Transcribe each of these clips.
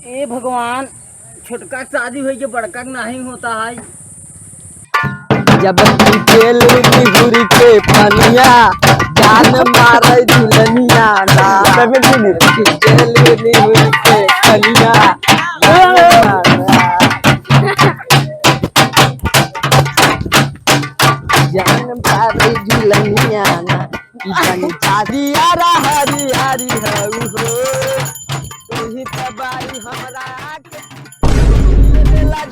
ए भगवान, छोटका शादी हुई के बड़का नहीं होता है। जब तेल निहुर के पनिया जान मारे दुल्हनिया ना तेल निहुर के पनिया जान मारे दुल्हनिया ना इतनी शादी यारा हरी हरी हऊ हो तुही तबाई हमरा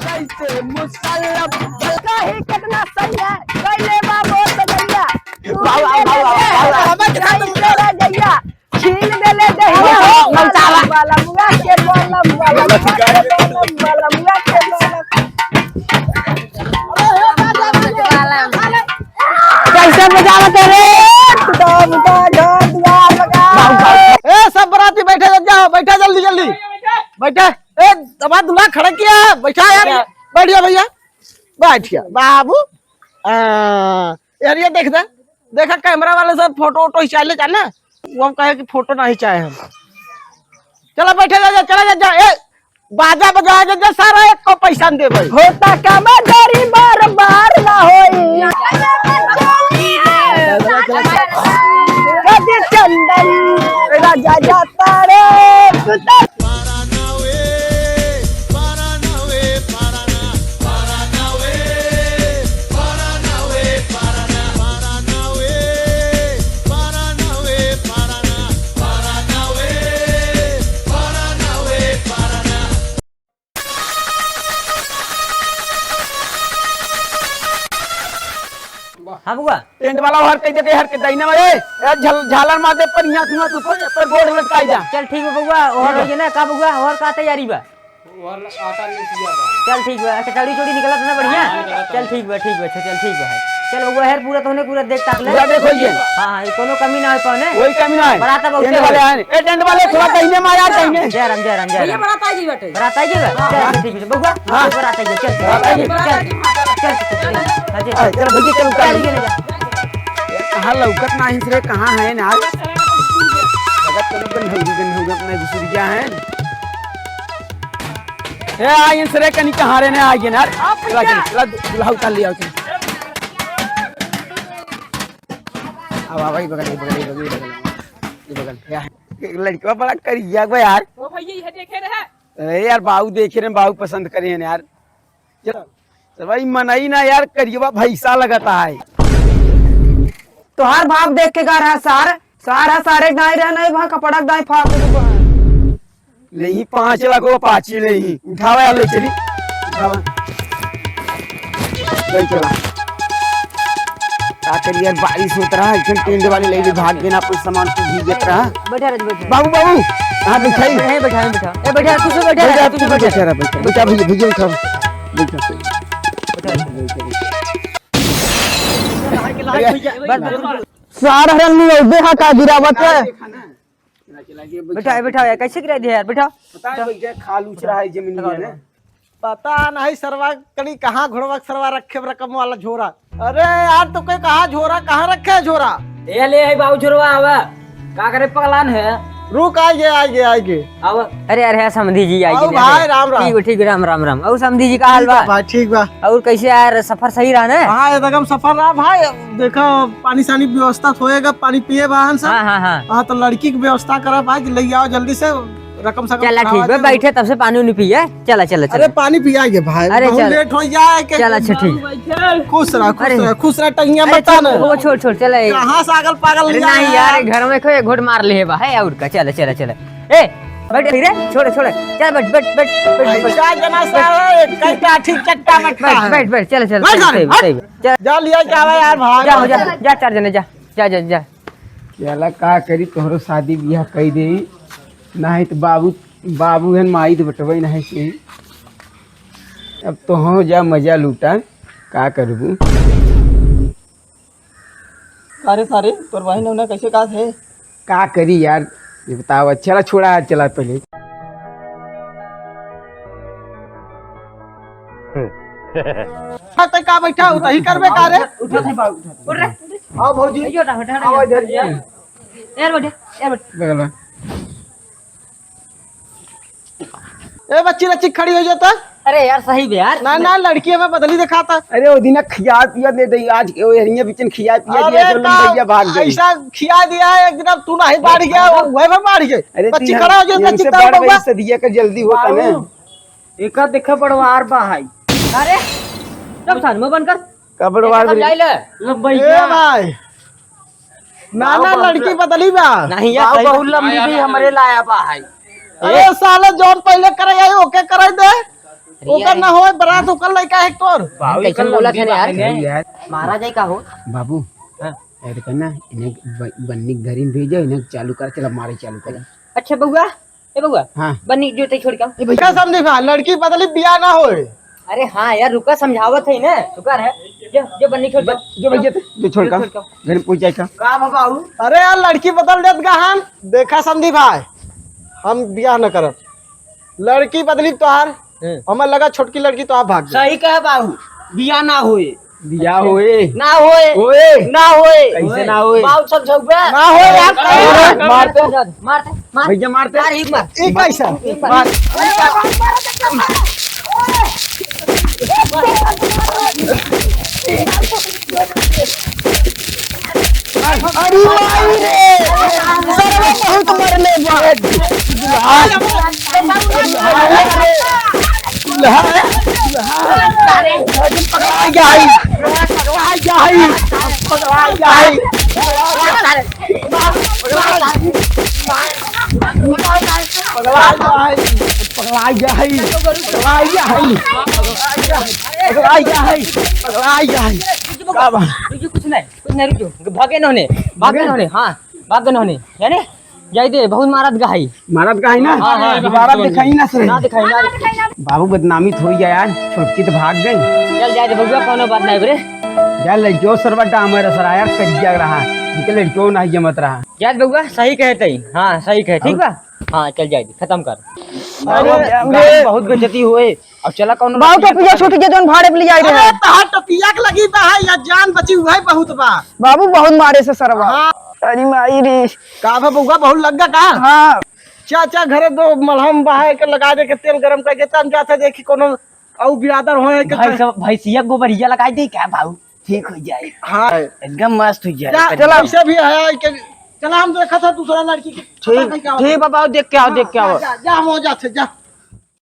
जैसे मुसल्लम कहीं कितना सही है कैले बाबू सजैया जैया छीन देले दहिया वाला मुगा के बोलम वाला मुगा के कैसे बजावत रे ए सब बराती बैठे जाओ बैठा जल्दी जल्दी बैठा ए दबा दुला खड़ा किया बैठा यार बैठिया भैया बैठिया बाबू यार ये देखा कैमरा वाले सब फोटो वोटो खिंचा ले जाना वो हम कहे कि फोटो नहीं चाहे हम चलो बैठे जा चला जा ए बाजा बजा जा सारा एक को पैसा दे भाई होता कम गरी बार बार ना होई कदी चंदन राजा जाता रे हाँ बुआ, टेंट वाला हर कई जगह हर के दाइना में झालर मारते पर यहाँ तुम पर बोर्ड लटकाई जा चल ठीक है बुआ। और हो ना का बुआ, और का तैयारी बा? और आटा नहीं किया बा। चल ठीक बा, कचौड़ी चोड़ी निकला ना बढ़िया। चल ठीक बा चल ठीक बा। चल बुआ हेर पूरा तोने पूरा देख ताक ले। देखो ये हां कोनो कमी ना हो पाने, कोई कमी ना है। बराता बहुत टेंट वाले हैं ए टेंट वाले थोड़ा दाइने में आ जाएंगे। जय राम भैया बराता जी बटे बराता जी बा। चल ठीक है बुआ, बराता जी चल चल भैया चल कहां लौकत नहीं रे कहां है ना जगत कोनो गन अपने गुसरिया है ए आइन सरे कनी कहां रे ने आगे ना चला दुल्हा उतार लिया उसे अब भाई बगल क्या है लड़का बड़ा करिया गो यार ओ भैया ये देखे रहे अरे यार बाबू देखे रहे बाबू पसंद करे हैं यार चलो भाई मनाई ना यार करिएवा भैसा लगता है तोहार भाग देख के गा रहा सारे गाय रहे नहीं वहां कपड़ा गाय फाड़ दे नहीं 5 लाख वो पाची नहीं उठावा यार ले चली उठावा ले चला का करिए यार बारिश होत रहा है टेंट वाले ले ले भाग देना अपन सामान को भीगत रहा बैठा बाबू हां बिठाई बैठा ए बैठा तू बैठा भैया उठा सारा रंग में देखा का गिरावत है बैठा कैसे गिरा दिया यार बैठा पता है भैया खाल उछ रहा है जमीन में ना पता नहीं सरवा कड़ी कहां घोड़वा सरवा रखे रकम वाला झोरा अरे यार तो कोई कहां झोरा कहां रखे है झोरा ये ले है बाबू झोरवा आवा का करे पगलान है रुक आइए अब अरे अरे समधी जी आई भाई राम ठीक राम और समधी जी का हाल बा भाई ठीक बा और कैसे यार सफर सही रहा ना हां एकदम सफर रहा भाई देखो पानी सानी व्यवस्था होएगा पानी पिए वाहन से हां तो लड़की की व्यवस्था करा भाई ले आओ जल्दी से रकम से चला ठीक है बैठे तब से पानी नहीं पिए चला अरे पानी पियाएंगे भाई बहुत लेट हो जाए के चल अच्छा ठीक खुश रह टंगिया मत ना वो छोड़ चले कहां से पागल नहीं यार घर में कोई घोट मार ले बा है और का चल ए बैठ रे छोड़ चल बैठ पैसा जना सारा कट्टा ठीक चट्टा मटका बैठ चल सही जा लिया जावा यार भाई जा 4 जने जा केला का करी तोहरो शादी बियाह कई दे नहीं तो बाबू हन माई तो बटवे नहीं से अब तो हो जा मजा लूटा का करबू सारे तोर भाई ने कैसे का है का करी यार ये बताओ चला छोड़ा चला पहले का बैठा उतही करबे का रे उठ रे आओ भौजी आओ इधर यार बैठ बगल में ए बच्ची लच्ची खड़ी हो जाता। अरे यार सही बे यार। ना ना लड़की में बदली दिखाता। अरे वो दिन खिया पिया दे दई आज ओ हरिया बिचन खिया पिया अरे दिया तो लंबैया भाग गई। ऐसा खिया दिया है एक दिन अब तू नहीं बाढ़ गया वही में बाढ़ गए। अरे बच्ची खड़ा हो जाता चित्ता बउआ। से दिया का जल्दी होता ना। एका देखे पड़वार बा है अरे जब सान में बनकर कबड़वार समझाई ले ए भाई ना ना लड़की बदली बा। नहीं यार सही बहुत लंबी भी हमरे लाया बा है अरे साले जोन पहले करे आई ओके करे दे ओकर ना होए बारात ओकर लइका है तोर। कैसे बोला थे यार यार महाराज का हो। बाबू ऐड करना इन्हें बन्नी घर में भेजो इन्हें चालू कर चला मारे चालू कर। अच्छा बउआ ए बउआ हाँ बन्नी जो ते छोड़ के आओ। क्या समझी भा लड़की बदली बियाह ना होए। अरे हाँ यार रुका समझावत है ना रुका है जो बन्नी छोड़ के आओ। जो भैया जो छोड़ का घर में पूछ जाएगा। का बाबू अरे यार लड़की बदल देत गहन देखा समझी भाई हम बियाह न करब लड़की बदली तोहार हमें लगा छोटकी लड़की तो आप भाग गई। सही कहे बाबू बिया ना होए बिया होए ना होए होए ना होए कैसे ना होए बाबू सब झगड़ा ना हो यार मारते मारते मार भैया मारते मार एक मार एक कैसा मार अरे भाई रे सरवा बहुत मरले बाद कुछ नहीं रुक भागे नहोने हाँ भागे नहोने यानी जाई दे बहुत मारत गहाई मारत का है ना हाँ, हाँ, दोबारा हाँ, दिखाई ना सर ना दिखाई ना बाबू बदनामी थोड़ी है यार छोटकी तो भाग गई। चल जाए दे बउआ कोनो बात नहीं बरे यार लड़कियों सरवा डामर सर यार कजिया रहा निकल लड़कियों नहीं जमत रहा। याद बउआ सही कहते हाँ सही कहे ठीक बा हाँ चल जाए दे खत्म कर। अरे बहुत बेइज्जती हुए अब चला कौन बाबू तो पिया छूट गया जोन भाड़े पे ले जाई अरे रहे तहार टपिया के लगी बा है या जान बची हुआ है बहुत बा। बाबू बहुत मारे से सरवा हाँ अरे माई रे का भा बउआ बहुत लग गया का। हाँ चाचा घरे दो मलहम बहाए के लगा दे के तेल गरम करके तब जाते देखी कोनो औ बिरादर होए के भैंसिया गोबरिया लगाई दे क्या भाऊ ठीक हो जाए हाँ एकदम मस्त हो जाए। चला ऐसे भी है कि चला हम देखा था दूसरा लड़की के ठीक ठीक बाबू देख के आओ जा हम हो जाते जा